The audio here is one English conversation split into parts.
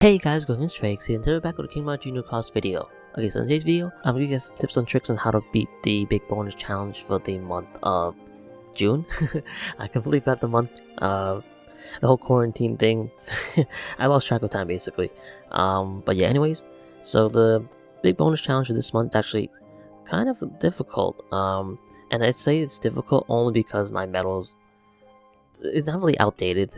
Hey guys, it's Trieyx here, and today we're back with a King Mod Junior Cross video. Okay, so in today's video, I'm gonna give you guys some tips and tricks on how to beat the big bonus challenge for the month of June. I completely forgot the month. The whole quarantine thing. I lost track of time basically. But yeah, anyways, so the big bonus challenge for this month is actually kind of difficult. And I'd say it's difficult only because my medals, it's not really outdated.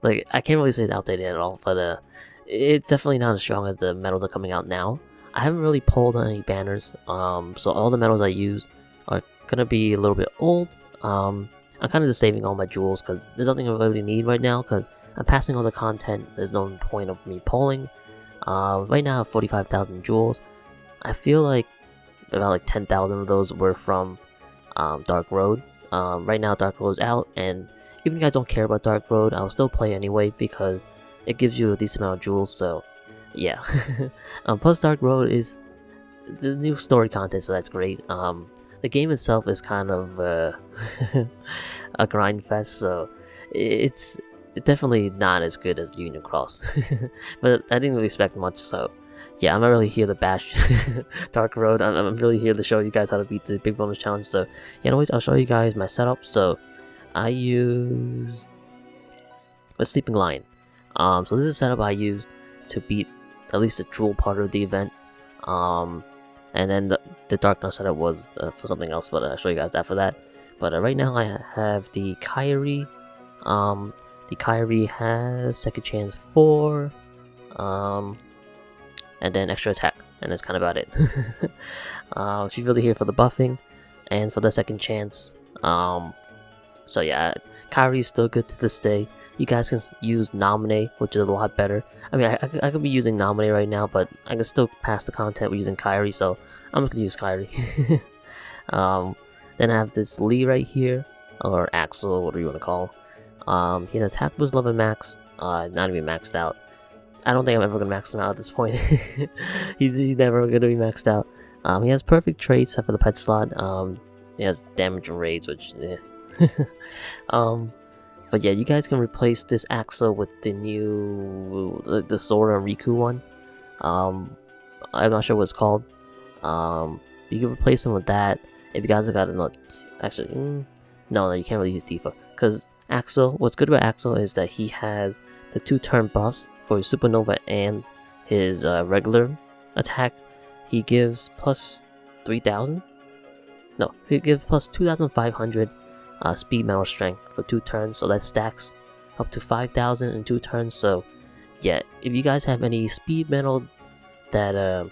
Like, I can't really say it's outdated at all, but it's definitely not as strong as the medals are coming out now. I haven't really pulled on any banners, so all the medals I use are gonna be a little bit old. I'm kind of just saving all my jewels because there's nothing I really need right now because I'm passing all the content. There's no point of me pulling. Right now I have 45,000 jewels. I feel like about like 10,000 of those were from Dark Road. Right now Dark Road's out, and even if you guys don't care about Dark Road, I'll still play anyway because it gives you a decent amount of jewels, so yeah. Plus Dark Road is the new story content, so that's great. The game itself is kind of a grind fest, so it's definitely not as good as Union Cross. But I didn't really expect much, so yeah, I'm not really here to bash Dark Road. I'm really here to show you guys how to beat the big bonus challenge. So yeah, anyways, I'll show you guys my setup. So I use a Sleeping Lion. So this is a setup I used to beat at least the jewel part of the event. And then the Dark Knight setup was for something else, but I'll show you guys that for that. But right now I have the Kyrie. The Kyrie has second chance 4, and then extra attack, and that's kind of about it. She's really here for the buffing and for the second chance. So yeah, Kyrie's still good to this day. You guys can use Nominate, which is a lot better. I mean, I could be using Nominate right now, but I can still pass the content with using Kyrie, so I'm just gonna use Kyrie. Then I have this Lee right here, or Axel, whatever you want to call him. His attack was 11 max, not even maxed out. I don't think I'm ever gonna max him out at this point. he's never gonna be maxed out. He has perfect traits except for the pet slot. He has damage and raids, which but yeah, you guys can replace this Axel with the new the Zord and Riku one. I'm not sure what it's called. You can replace them with that if you guys have got another. Actually, no, you can't really use Tifa because Axel. What's good about Axel is that he has the 2-turn buffs for his Supernova and his regular attack. He gives plus 3,000. No, he gives plus 2,500 speed, metal, strength for 2 turns. So that stacks up to 5,000 in 2 turns. So yeah, if you guys have any speed metal that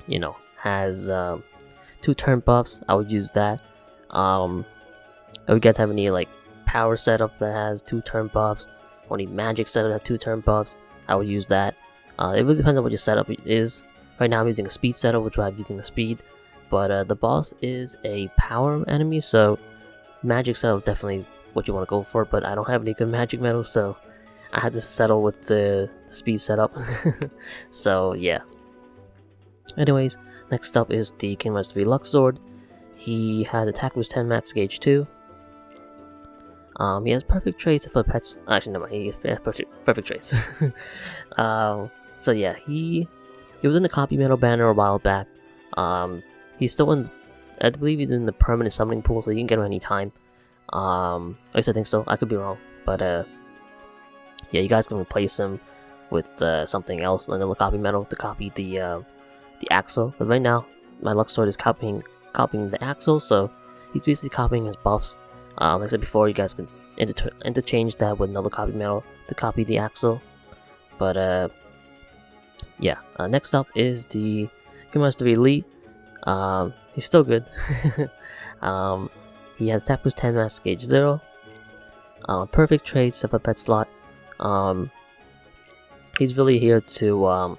you know has 2-turn buffs, I would use that. If you guys have any like power setup that has 2-turn buffs, or any magic setup that has 2-turn buffs, I would use that. It really depends on what your setup is. Right now I'm using a speed setup, which I'm using a speed, but the boss is a power enemy, so magic setup is definitely what you want to go for, but I don't have any good magic medals, so I had to settle with the speed setup. So yeah. Anyways, next up is the King Master 3 Lux Zord. He has attack was 10 max gauge 2. He has perfect traits for pets. Actually, never mind. He has perfect traits. So yeah, he was in the copy metal banner a while back. He's still in. I believe he's in the permanent summoning pool, so you can get him anytime. At least I think so. I could be wrong, but yeah, you guys can replace him with something else, another copy metal to copy the Axel. But right now, my Lux Zord is copying the Axel, so he's basically copying his buffs. Like I said before, you guys can interchange that with another copy metal to copy the Axel. But yeah, next up is the King Master 3 Elite. He's still good. He has attack plus 10 max gauge 0. Perfect traits except for pet slot. He's really here to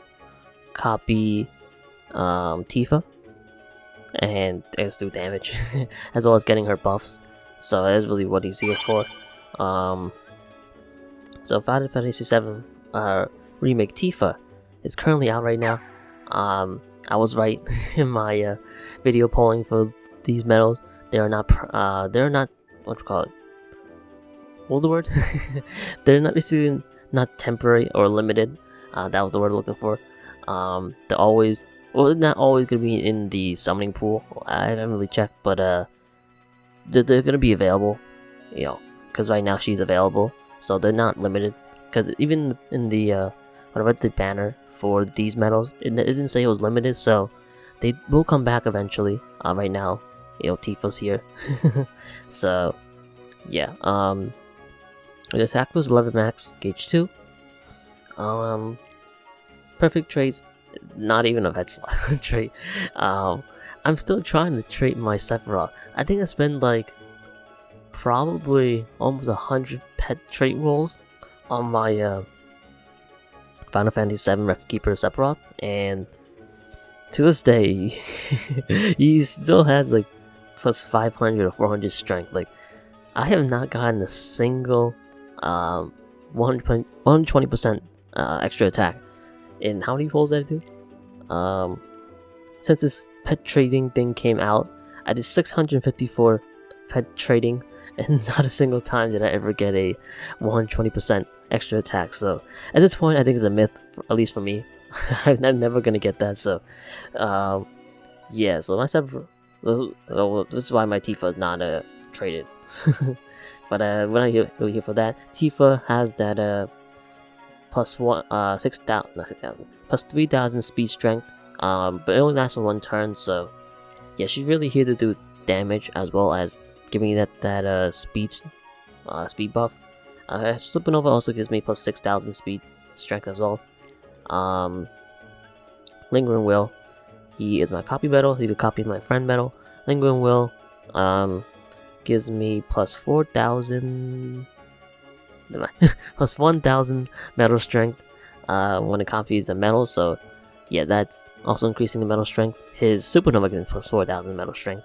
copy Tifa and do damage, as well as getting her buffs. So that's really what he's here for. So Final Fantasy VII Remake Tifa is currently out right now. I was right in my video polling for these medals. They're not what you call it? What was the word? they're not not temporary or limited. That was the word I'm looking for. They're always, well, not always gonna be in the summoning pool. I haven't really checked, but they're gonna be available, you know, because right now she's available, so they're not limited. Because even in the when I read the banner for these medals, it didn't say it was limited, so they will come back eventually. Right now, you know, Tifa's here, so yeah. The attack was 11 max, gauge 2. Perfect traits, not even a vet slot trait. I'm still trying to trait my Sephiroth. I think I spent like probably almost 100 pet trait rolls on my Final Fantasy VII Record Keeper Sephiroth, and to this day, he still has like plus 500 or 400 strength. Like, I have not gotten a single 120% extra attack. And how many rolls did I do? Since this pet trading thing came out, I did 654 pet trading, and not a single time did I ever get a 120% extra attack. So at this point, I think it's a myth, at least for me. I'm never gonna get that. So yeah. So myself, this is why my Tifa is not traded. But when I hear for that, Tifa has that plus 6,000 plus 3,000 speed strength. But it only lasts for one turn. So yeah, she's really here to do damage as well as giving you that speed buff. Supernova also gives me plus 6,000 speed strength as well. Lingering Will, he is my copy medal. He could copy my friend medal. Lingering Will gives me plus 4,000 plus 1,000 metal strength when it copies the metal. So yeah, that's also increasing the metal strength. His Supernova gives plus 4,000 metal strength.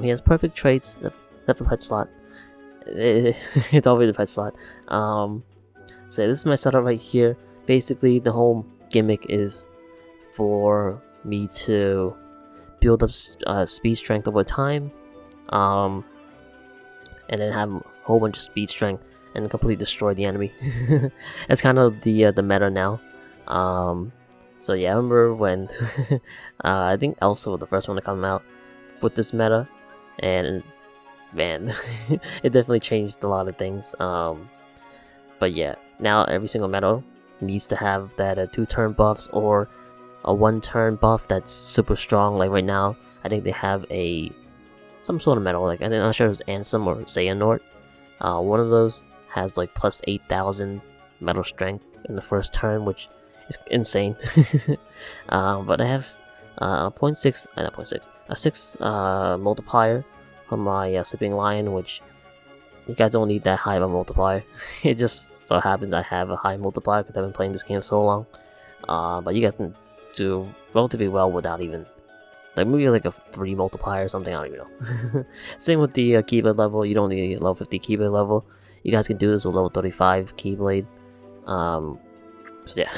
He has perfect traits. That's the pet slot. It's always a pet slot. So this is my setup right here. Basically, the whole gimmick is for me to build up speed strength over time, and then have a whole bunch of speed strength and completely destroy the enemy. That's kind of the meta now. So yeah, I remember when I think Elsa was the first one to come out with this meta, and man, it definitely changed a lot of things. But yeah, now every single meta needs to have that 2-turn buffs or a 1-turn buff that's super strong. Like right now, I think they have some sort of medal. Like I'm not sure if it was Ansem or Xehanort. One of those has like plus 8,000 metal strength in the first turn, which is insane. But I have a 6 multiplier on my Sleeping Lion, which you guys don't need that high of a multiplier. It just so happens I have a high multiplier because I've been playing this game so long. But you guys can do relatively well without even, like maybe like a 3 multiplier or something, I don't even know. Same with the Keyblade level. You don't need a level 50 Keyblade level. You guys can do this with level 35 Keyblade. So yeah,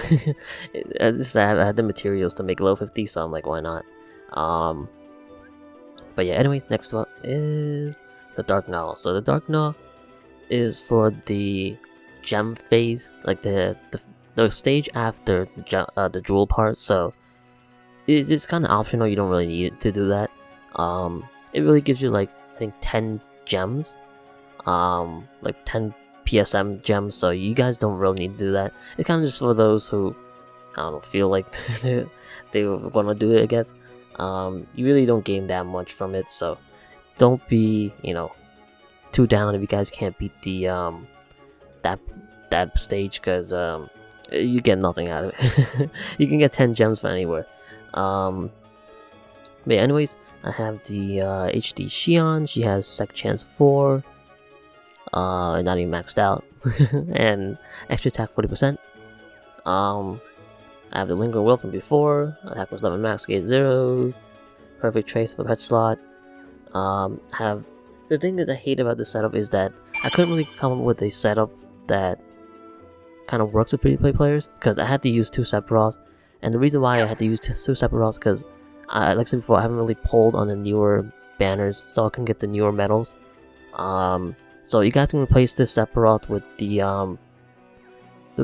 I had the materials to make level 50, so I'm like, why not? But yeah, anyways, next up is the Dark Gnaw. So the Dark Gnaw is for the gem phase, like the stage after the jewel part. So it's kind of optional. You don't really need to do that. It really gives you like I think 10 gems, like 10 PSM gems. So you guys don't really need to do that. It's kind of just for those who I don't know, feel like they want to do it, I guess. You really don't gain that much from it, so don't be, too down if you guys can't beat the that stage, because you get nothing out of it. You can get 10 gems from anywhere. But yeah, anyways, I have the HD Xion. She has Sec Chance 4, not even maxed out, and extra attack 40%. I have the Lingering Will from before. Attack was 11 max, gauge 0. Perfect trace for pet slot. Have the thing that I hate about this setup is that I couldn't really come up with a setup that kind of works with free-to-play players, because I had to use 2 Sephiroths. And the reason why I had to use 2 Sephiroths because, like I said before, I haven't really pulled on the newer banners, so I can get the newer medals. So you guys can replace this Sephiroth with the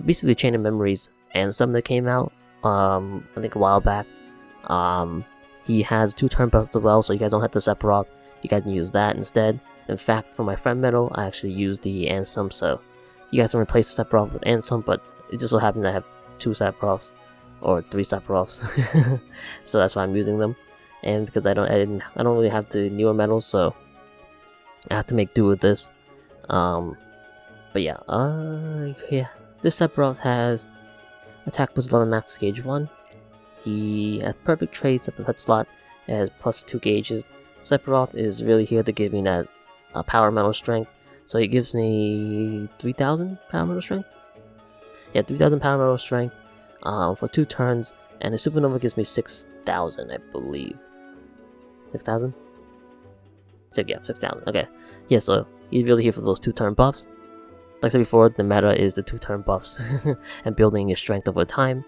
basically Chain of Memories and some that came out, I think a while back. He has 2 turn buffs as well, so you guys don't have to Sephiroth. You guys can use that instead. In fact, for my friend medal, I actually used the Ansem, so you guys can replace the Sephiroth with Ansem, but it just so happens I have 2 Sephiroths, or 3 Sephiroths, so that's why I'm using them. And because I don't really have the newer medals, so I have to make do with this. But yeah, this Sephiroth has attack plus 11 max gauge 1. He has perfect traits at the pet slot. It has plus 2 gauges. Sephiroth is really here to give me that power metal strength. So he gives me 3,000 power metal strength. Yeah, 3,000 power metal strength for 2 turns, and the supernova gives me 6,000, I believe. 6,000? Yeah, 6,000. Okay. Yeah, so he's really here for those 2 turn buffs. Like I said before, the meta is the 2 turn buffs and building your strength over time.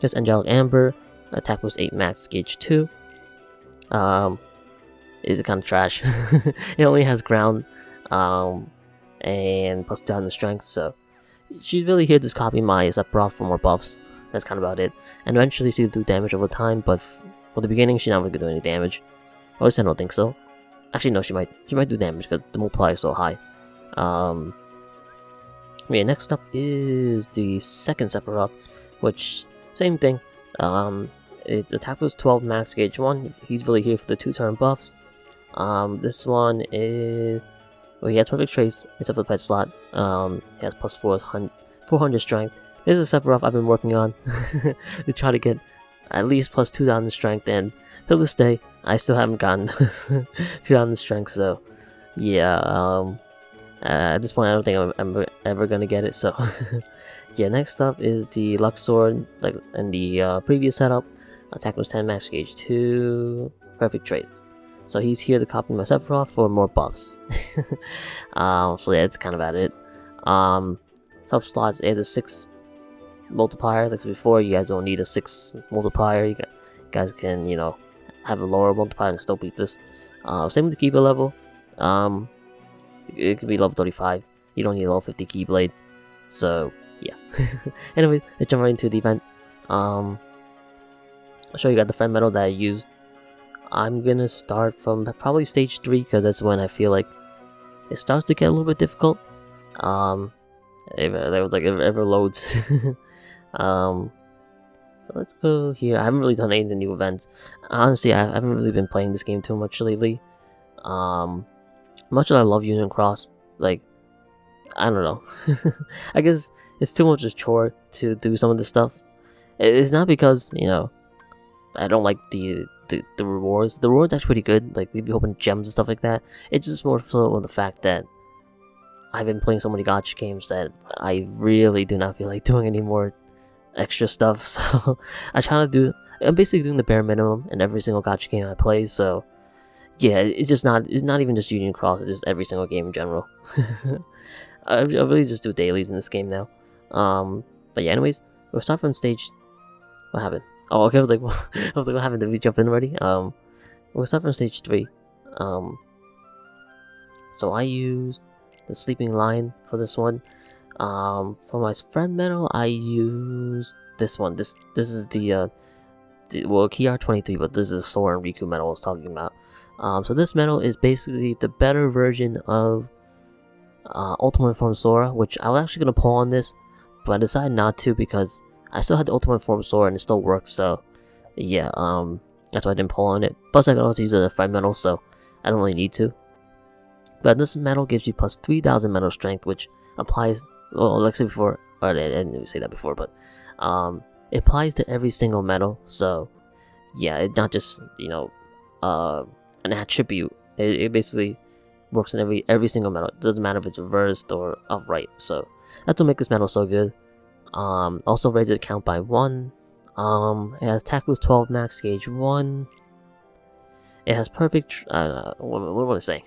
Just Angelic Amber, attack plus 8 max gauge 2. Is kind of trash. It only has ground and plus 2,000 strength, so she's really here to just copy my Sephiroth for more buffs. That's kind of about it. And eventually she'll do damage over time, but for the beginning she's not really gonna do any damage. At least I don't think so. Actually no, she might do damage because the multiplier is so high. Yeah, next up is the second Sephiroth, which same thing. It's attack plus 12 max gauge 1. He's really here for the 2 turn buffs. This one is, well, he has perfect traits except for the pet slot. He has plus 400 strength. This is a Sephiroth I've been working on to try to get at least plus 2,000 strength, and till this day I still haven't gotten 2,000 strength. So yeah, at this point I don't think I'm ever gonna get it. So yeah, next up is the Lux Zord, like in the previous setup. Attack was 10 max gauge 2, perfect traits. So he's here to copy my Sephiroth for more buffs. So yeah, that's kind of about it. Sub slots is a 6 multiplier. Like before, you guys don't need a 6 multiplier. You guys can, you know, have a lower multiplier and still beat this. Same with the Keyblade level. It could be level 35. You don't need a level 50 Keyblade. So yeah. Anyway, let's jump right into the event. I'll show you guys the friend medal that I used. I'm gonna start from probably stage 3 because that's when I feel like it starts to get a little bit difficult. It ever loads. So let's go here. I haven't really done any of the new events. Honestly, I haven't really been playing this game too much lately. Much as I love Union Cross, like, I don't know. I guess it's too much of a chore to do some of this stuff. It's not because, you know, I don't like the rewards. The rewards are actually pretty good, like leave you open gems and stuff like that. It's just more so on the fact that I've been playing so many gacha games that I really do not feel like doing any more extra stuff. So I'm basically doing the bare minimum in every single gacha game I play. So yeah, it's not even just Union Cross, it's just every single game in general. I really just do dailies in this game now. But yeah, anyways, we'll start from stage. What happened? Oh, okay. I was like, what happened? Did we jump in already? We'll start from stage 3. So I use the Sleeping Lion for this one. For my friend medal, I use this one. This is the KR 23, but this is Sora and Riku medal I was talking about. So this medal is basically the better version of Ultimate Form Sora, which I was actually gonna pull on this, but I decided not to because I still had the Ultimate Form Sora and it still works. So yeah, that's why I didn't pull on it. Plus, I can also use it as a friend medal, so I don't really need to. But this medal gives you plus 3,000 medal strength, which applies. Well, like I said before, or I didn't even say that before, but it applies to every single medal. So yeah, it's not just, you know, an attribute. It basically works in every single medal. It doesn't matter if it's reversed or upright. So that's what makes this medal so good. Also raised the count by 1. It has attack with 12 max gauge 1. It has perfect. What am I saying?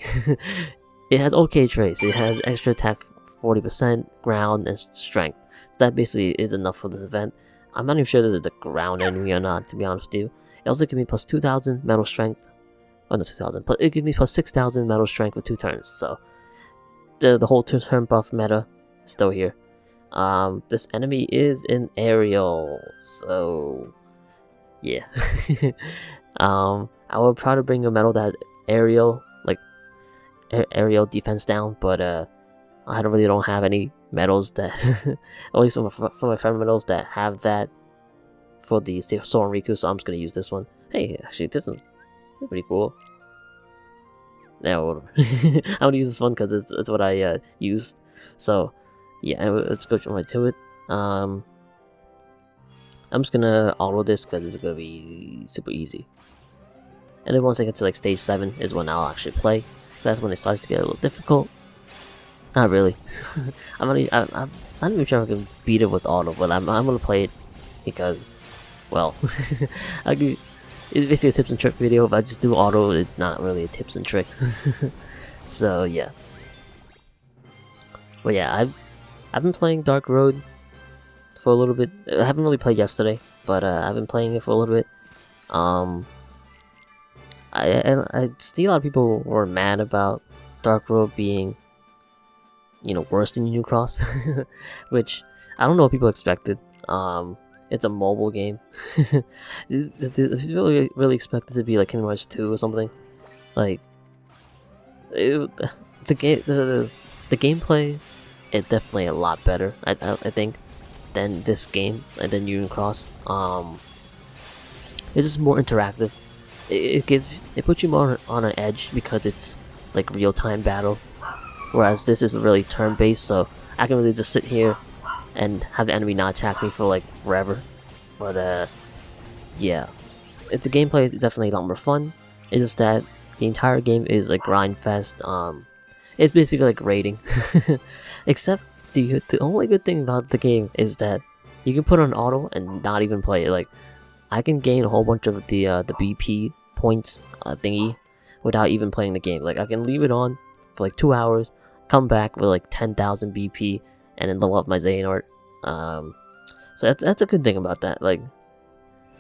It has okay traits. It has extra attack 40%, ground, and strength. So that basically is enough for this event. I'm not even sure there's a ground enemy or not, to be honest with you. It also gives me plus 2,000 metal strength. Oh, not 2,000, but it gives me plus 6,000 metal strength with 2 turns. So the whole 2 turn buff meta is still here. This enemy is an aerial, so yeah. I will try to bring a medal that aerial, like aerial defense down, but I really don't have any medals that, at least for my favorite medals that have that for the Soren Riku, so I'm just gonna use this one. Hey, actually, this is pretty cool. Now, I'm gonna use this one because it's what I used. So, yeah, let's go right to it. I'm just gonna auto this because it's gonna be super easy. And then once I get to like stage 7 is when I'll actually play. That's when it starts to get a little difficult. Not really. I'm not even sure if I can beat it with auto, but I'm gonna play it because, well, it's basically a tips and trick video. If I just do auto, it's not really a tips and trick. So yeah. But yeah, I've been playing Dark Road for a little bit. I haven't really played yesterday, but I've been playing it for a little bit. I see a lot of people were mad about Dark Road being, you know, worse than Union Cross, which I don't know what people expected. It's a mobile game. Did really expect it to be like Kingdom Hearts 2 or something? Like, the gameplay is definitely a lot better. I think than this game and then Union Cross. It's just more interactive. It puts you more on an edge because it's like real-time battle, whereas this is really turn-based, so I can really just sit here and have the enemy not attack me for like forever. But yeah, the gameplay is definitely a lot more fun. It's just that the entire game is a grind fest. It's basically like raiding, except the only good thing about the game is that you can put on auto and not even play it. Like, I can gain a whole bunch of the BP points thingy without even playing the game. Like, I can leave it on for like 2 hours, come back with like 10,000 BP, and then level up my Xehanort. So that's a good thing about that. Like,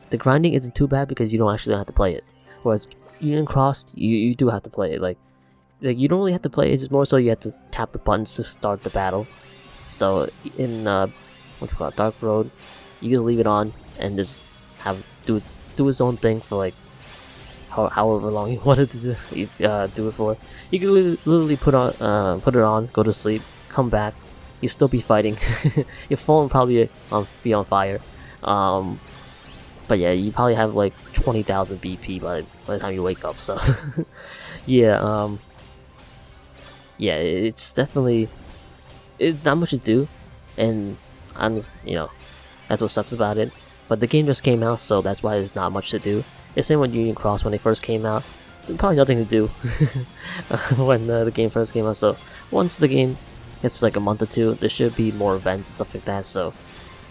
the grinding isn't too bad because you don't actually have to play it. Whereas Union Cross, you do have to play it. Like you don't really have to play it. It's just more so you have to tap the buttons to start the battle. So in what you call it, Dark Road, you can leave it on and just do his own thing for like however long you wanted to do it for. You can literally put it on, go to sleep, come back, you still be fighting. Your phone probably be on fire. But yeah, you probably have like 20,000 BP by the time you wake up. So yeah, yeah, it's not much to do, and I'm just, you know, that's what sucks about it. But the game just came out, so that's why there's not much to do. It's same with Union Cross when they first came out. There's probably nothing to do when the game first came out. So once the game gets like a month or two, there should be more events and stuff like that. So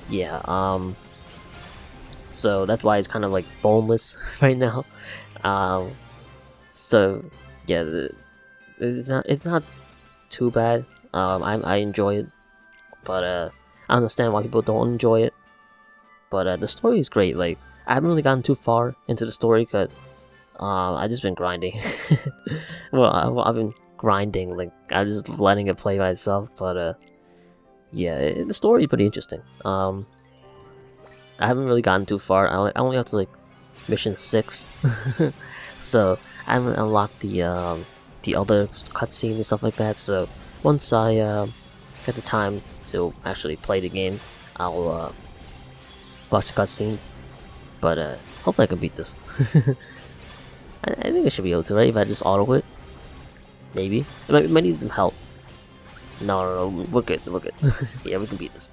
yeah, so that's why it's kind of like boneless right now. So yeah, it's not too bad. I enjoy it, but I understand why people don't enjoy it. But the story is great. Like, I haven't really gotten too far into the story because I just been grinding. well, I've been grinding. Like, I'm just letting it play by itself. But yeah, the story is pretty interesting. I haven't really gotten too far. I only got to like mission 6, so I haven't unlocked the other cutscene and stuff like that. So once I get the time to actually play the game, I'll watch the cutscenes. But hopefully I can beat this. I think I should be able to, right? If I just auto it, maybe. It might need some help. No, we're good. Yeah, we can beat this.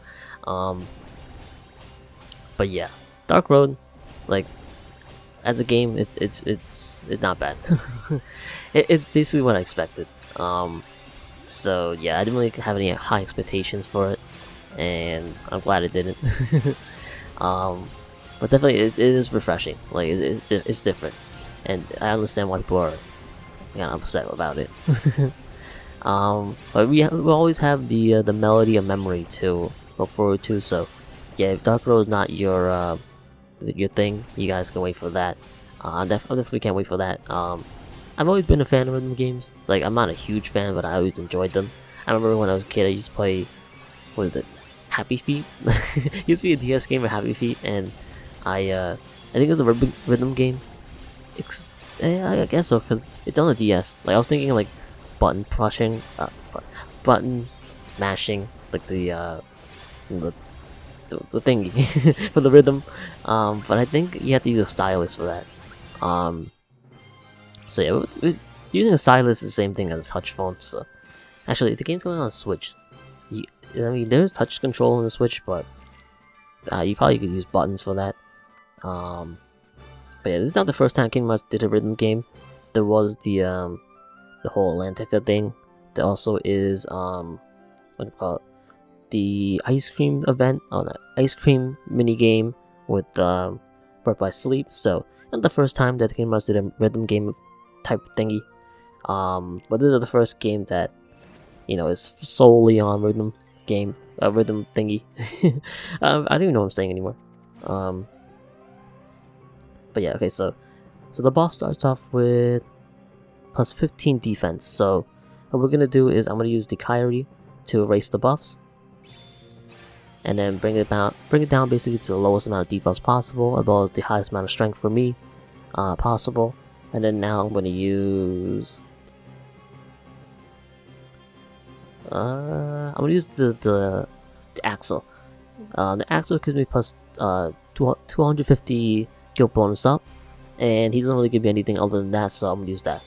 But yeah, Dark Road, like, as a game, it's not bad. It's basically what I expected. So yeah, I didn't really have any high expectations for it, and I'm glad it didn't. But definitely it is refreshing. Like, it's different, and I understand why people are kind of upset about it. But we always have the melody of memory to look forward to. So yeah, if Dark Road is not your thing, you guys can wait for that. I definitely can't wait for that. I've always been a fan of rhythm games. Like, I'm not a huge fan, but I always enjoyed them. I remember when I was a kid, I used to play, what is it? Happy Feet. It used to be a DS game with Happy Feet, and I think it was a rhythm game. I guess so, because it's on the DS. Like I was thinking like button pushing, button mashing, like the thingy for the rhythm. But I think you have to use a stylus for that. So yeah, using a stylus is the same thing as a touch phone. So actually, the game's going on Switch. I mean, there's touch control on the Switch, but you probably could use buttons for that. But yeah, this is not the first time Kingdom Hearts did a rhythm game. There was the whole Atlantica thing. There also is what do you call it? The ice cream event on the ice cream mini game with Birth by Sleep. So not the first time that Kingdom Hearts did a rhythm game type thingy. But this is the first game that is solely on rhythm game, rhythm thingy. I don't even know what I'm saying anymore. But yeah, okay, so the boss starts off with plus 15 defense. So what we're gonna do is I'm gonna use the Kyrie to erase the buffs, and then bring it down basically to the lowest amount of debuffs possible, as well as the highest amount of strength for me possible. And then now I'm gonna use the Axle. The Axle gives me plus 250 guild bonus up, and he doesn't really give me anything other than that, so I'm gonna use that.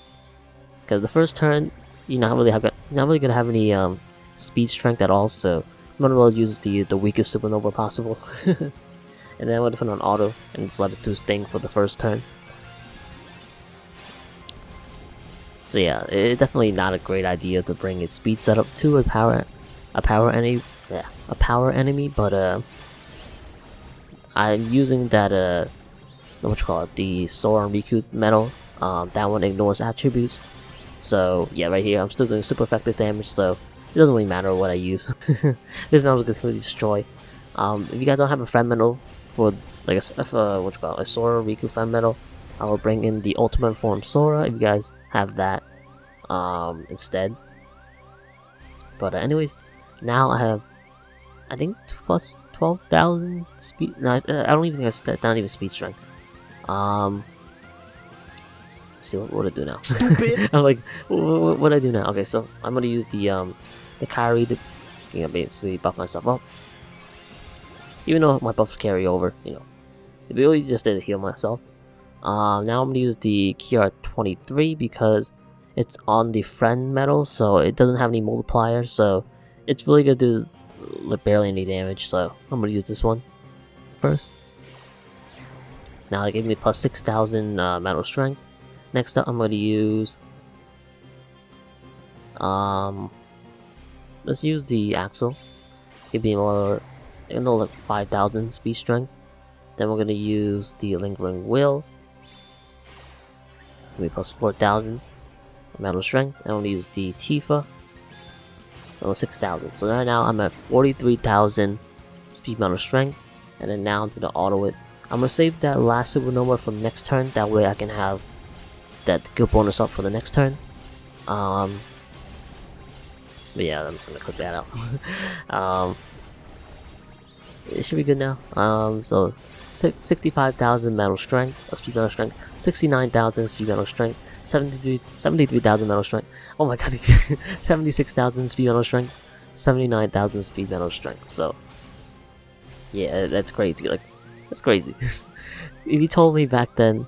Because the first turn, you're not really gonna have any speed strength at all, so I'm gonna well use the weakest supernova possible. And then I'm gonna put it on auto and just let it do its thing for the first turn. So yeah, it's definitely not a great idea to bring its speed setup to a power enemy, but I'm using that what you call it, the Sora and Riku medal. That one ignores attributes. So yeah, right here I'm still doing super effective damage, so it doesn't really matter what I use. This medal is completely destroy. If you guys don't have a friend medal for like a Sora Riku friend medal, I will bring in the ultimate form Sora if you guys have that instead. But anyways, now I have, I think, plus 12,000 speed. No, I don't even think that's not even speed strength. Let's see what I do now. Stupid. I'm like, what I do now? Okay, so I'm gonna use the Kyrie to basically buff myself up. Even though my buffs carry over, it really just did to heal myself. Now I'm gonna use the KR23 because it's on the friend medal, so it doesn't have any multipliers, so it's really gonna do barely any damage. So I'm gonna use this one first. Now it gave me plus 6,000 metal strength. Next up, I'm gonna use let's use the Axle. Give me another 5,000 speed strength. Then we're gonna use the Lingering Will. Give me plus 4,000 metal strength. And I'm gonna use the Tifa. Another 6,000. So right now I'm at 43,000 speed metal strength. And then now I'm gonna auto it. I'm gonna save that last supernova for the next turn. That way I can have that guild bonus up for the next turn. But yeah, I'm just gonna click that out. It should be good now. So 65,000 metal strength, speed metal strength, 69,000 speed metal strength, 73,000 metal strength. Oh my god, 76,000 speed metal strength, 79,000 speed metal strength. So yeah, that's crazy. Like, that's crazy. If you told me back then,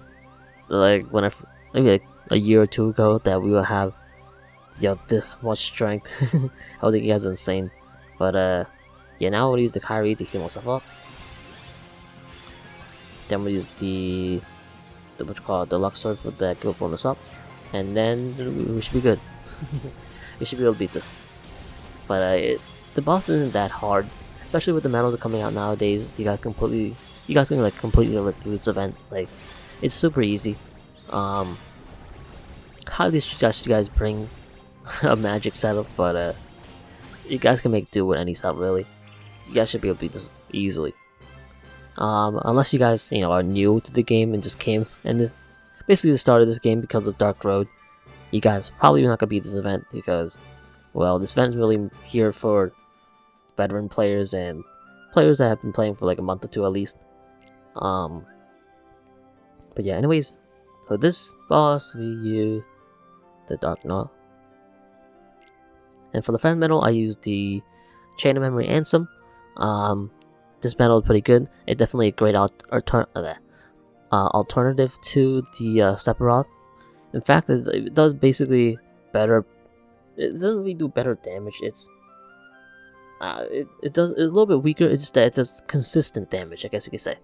like when maybe like a year or two ago, that we would have this much strength, I would think you guys are insane. But yeah, now I'm gonna use the Kyrie to heal myself up. Then we'll use the Lux Zord for the guild bonus up, and then we should be good. We should be able to beat this. But the boss isn't that hard, especially with the medals that are coming out nowadays. You guys can like completely rip through this event. Like, it's super easy. Highly suggest you guys bring a magic setup, but you guys can make do with any setup really. You guys should be able to beat this easily. Unless you guys, are new to the game and just came and this basically started this game because of Dark Road. You guys probably not gonna beat this event because, well, this event is really here for veteran players and players that have been playing for like a month or two at least. But yeah, anyways, for this boss we use the Dark Gnaw. And for the friend medal I used the Chain of Memory Ansem. This medal is pretty good. It's definitely a great alternative to the Sephiroth. In fact, it does basically better. It doesn't really do better damage. It's it's a little bit weaker. It's just that it does consistent damage, I guess you could say.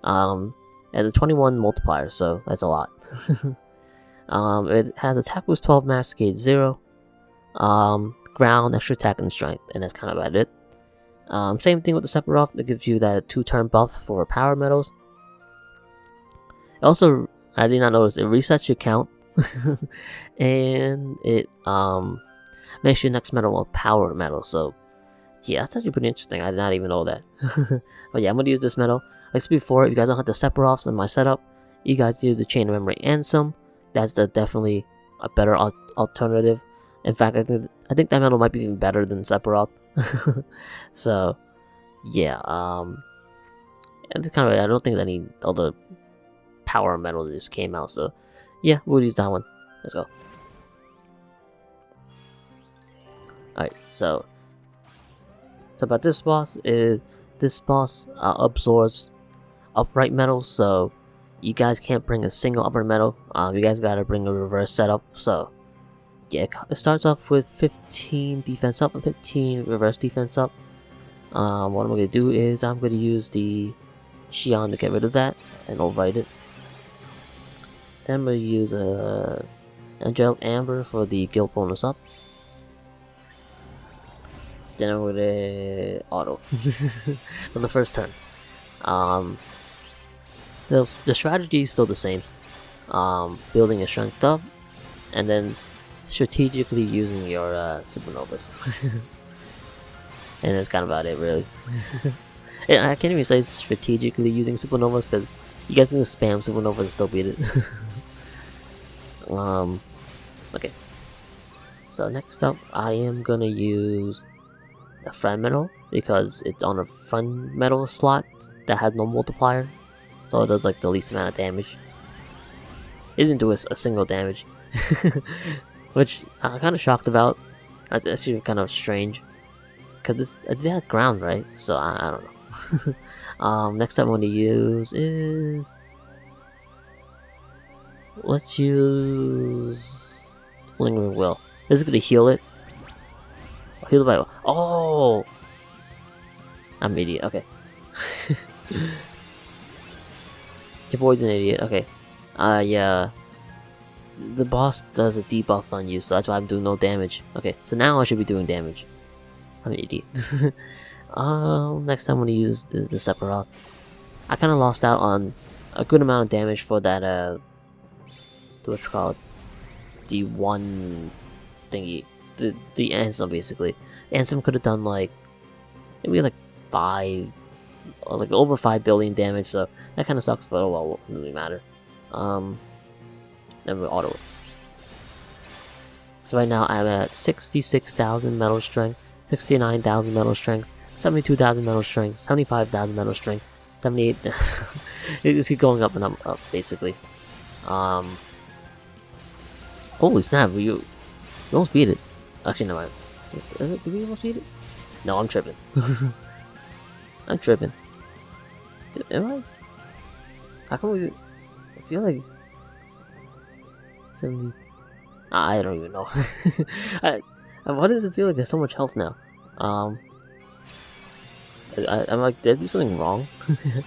At a 21 multiplier, so that's a lot. It has attack boost 12, max gauge 0, ground, extra attack and strength, and that's kind of about it. Same thing with the Sephiroth. It gives you that 2-turn buff for power medals. Also, I did not notice it resets your count, and it makes your next medal a power medal. So yeah, that's actually pretty interesting. I did not even know that. But yeah, I'm gonna use this medal. Like I said before, if you guys don't have the Sephiroths in my setup, you guys use the Chain of Memory Ansem. That's definitely a better alternative. In fact, I think that medal might be even better than Sephiroth. So yeah, it's kind of, I don't think that any other power medal that just came out. So yeah, we'll use that one. Let's go. Alright, so about this boss is absorbs upright medals, so you guys can't bring a single upright medal. You guys gotta bring a reverse setup. So yeah, it starts off with 15 defense up and 15 reverse defense up. What I'm gonna do is I'm gonna use the Xion to get rid of that and overwrite it. Then I'm gonna use Angelic Amber for the guild bonus up. Then I'm gonna auto for the first turn. The strategy is still the same. Building a strength up, and then strategically using your supernovas. And that's kind of about it, really. I can't even say strategically using supernovas because you guys can just spam supernovas and still beat it. Okay. So next up, I am gonna use the friend medal because it's on a friend medal slot that has no multiplier, so it does like the least amount of damage. It didn't do a single damage, which I'm kind of shocked about. That's actually kind of strange because it had ground, right? So I don't know. Next up I'm going to use is, let's use Lingering Will. This is going to heal it. Heal by, oh, I'm an idiot. Okay. Your boy's an idiot. Okay. Yeah. The boss does a debuff on you, so that's why I'm doing no damage. Okay, so now I should be doing damage. I'm an idiot. Next time I'm gonna use is the Sephiroth. I kind of lost out on a good amount of damage for that. What's it called? The one thingy. The Ansem, basically. Ansem could have done like maybe like 5, or like over 5 billion damage, so that kind of sucks, but oh well, it doesn't really matter. Then we auto it. So right now I'm at 66,000 metal strength, 69,000 metal strength, 72,000 metal strength, 75,000 metal strength, 78. It just keeps going up and up basically. Holy snap! We almost beat it. Actually, no. Did we almost beat it? No, I'm tripping. I'm tripping. Am I? How come we? I feel like 70. I don't even know. Why does it feel like there's so much health now? I'm like, did I do something wrong? We're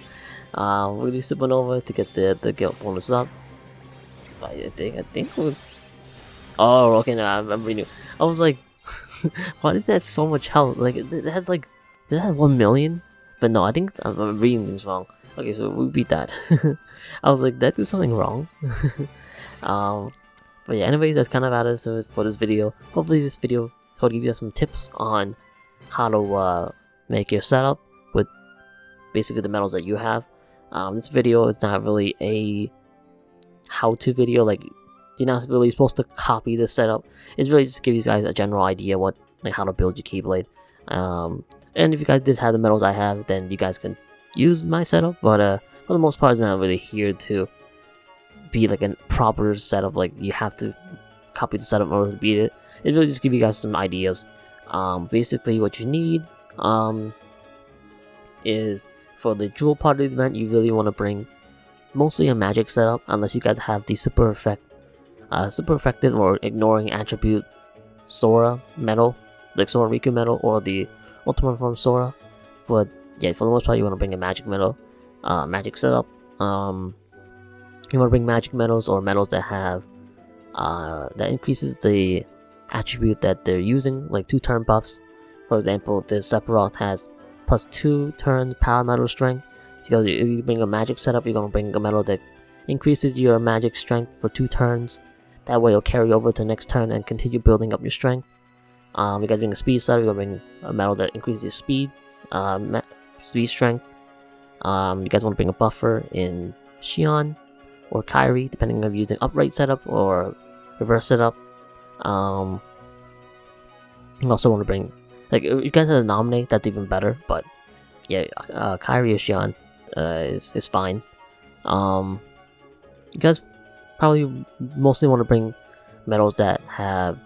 gonna do Supernova to get the guild bonus up. I think we're. Oh, okay. No, I'm reading. I was like, why is that so much health? Like, it has like, did it have 1 million? But no, I think I'm reading things wrong. Okay, so we beat that. I was like, did I do something wrong? But yeah, anyways, that's kind of about it for this video. Hopefully this video will give you some tips on how to make your setup with basically the medals that you have. This video is not really a how-to video, like you're not really supposed to copy this setup. It's really just to give you guys a general idea how to build your Keyblade. And if you guys did have the medals I have, then you guys can use my setup, but for the most part, it's not really here to be like a proper setup, like you have to copy the setup in order to beat it. It really just give you guys some ideas. Basically what you need is for the jewel part of the event, you really want to bring mostly a magic setup, unless you guys have the super effective or ignoring attribute Sora medal, like Sora Riku medal, or the Ultimate Form Sora. But yeah, for the most part, you want to bring a magic medal, magic setup. You want to bring magic medals or medals that have that increases the attribute that they're using, like 2 turn buffs. For example, the Sephiroth has +2 turn power medal strength. So if you bring a magic setup, you're gonna bring a medal that increases your magic strength for 2 turns. That way, it'll carry over to the next turn and continue building up your strength. You guys bring a speed setup. You're gonna bring a medal that increases your speed, speed strength. You guys want to bring a buffer in Xion or Kairi, depending on if you're using upright setup or reverse setup. You also want to bring, like, if you guys have to nominate, that's even better. But yeah, Kairi or Xion is fine. You guys probably mostly want to bring medals that have,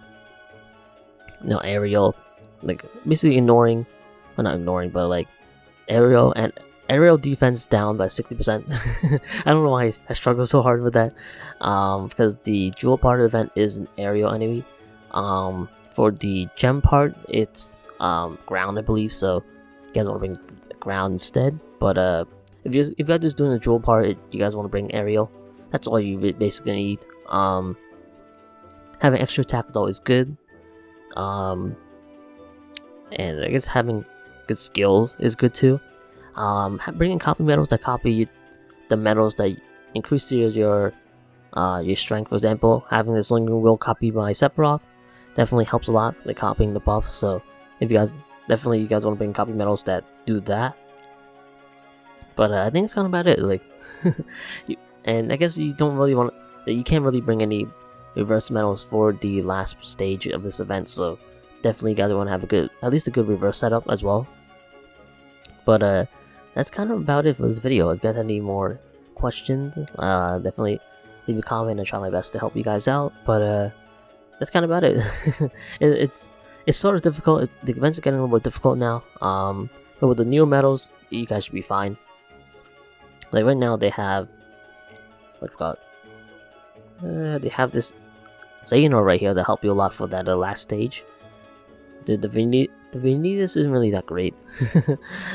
you know, aerial, like basically ignoring, well, not ignoring, but like aerial defense down by 60%. I don't know why I struggle so hard with that. Because the jewel part of the event is an aerial enemy. For the gem part, it's ground, I believe. So you guys want to bring ground instead. But if you guys just doing the jewel part, you guys want to bring aerial. That's all you basically need. Having extra attack is always good. And I guess having good skills is good too. Bringing copy medals that copy the medals that increase your strength. For example, having this lingering will copy by Sephiroth definitely helps a lot, like copying the buff. So if you guys want to bring copy medals that do that. But I think it's kind of about it. Like, and I guess you can't really bring any reverse medals for the last stage of this event. So definitely, you guys want to have at least a good reverse setup as well. But that's kind of about it for this video. If you guys have any more questions, definitely leave a comment and try my best to help you guys out. But that's kind of about it. It's sort of difficult. The events are getting a little more difficult now. But with the newer medals, you guys should be fine. Like right now, they have they have this Xehanort right here that help you a lot for that last stage. The Vanitas isn't really that great.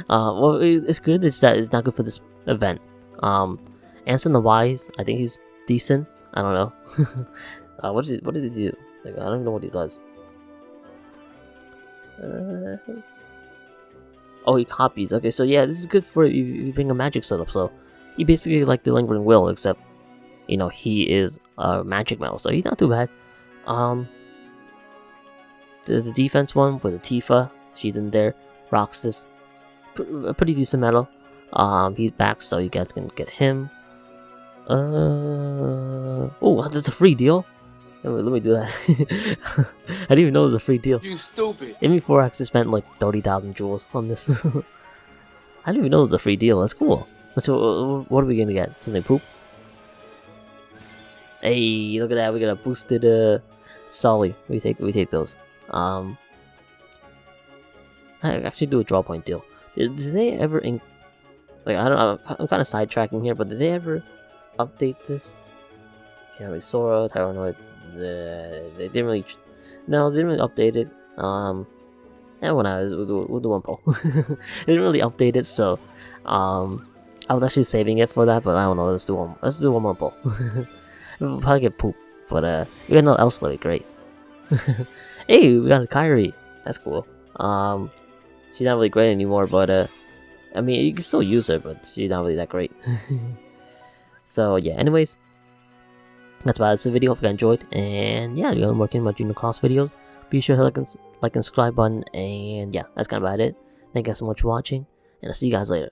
Well, it's good. It's not good for this event. Anson the Wise, I think he's decent. I don't know. What did he do? Like, I don't even know what he does. Oh, he copies. Okay, so yeah, this is good for you bring a magic setup. So he basically like the Lingering Will, except you know he is a magic medal, so he's not too bad. The defense one with the Tifa, she's in there. Roxas, a pretty decent medal. He's back, so you guys can get him. Oh, that's a free deal. Let me do that. I didn't even know it was a free deal. You stupid. ME4 actually spent like 30,000 jewels on this. I didn't even know it was a free deal. That's cool. What are we gonna get? Something poop? Hey, look at that. We got a boosted Solly. We take those. I actually do a draw point deal. Did they ever like I don't know, I'm kind of sidetracking here, but did they ever update this? Yeah, Sora, Tyrannoid. They didn't really. No, they didn't really update it. And when we'll do one poll. They didn't really update it, so I was actually saving it for that, but I don't know. Let's do one more poll. We'll probably get poop, but we got no Elsley, great. Hey, we got a Kairi. That's cool. She's not really great anymore, but I mean, you can still use her, but she's not really that great. So yeah, anyways, that's about it for the video. If you guys enjoyed, and yeah, you're working on my Junior Cross videos, be sure to like and subscribe button, and yeah, that's kind of about it. Thank you guys so much for watching, and I'll see you guys later.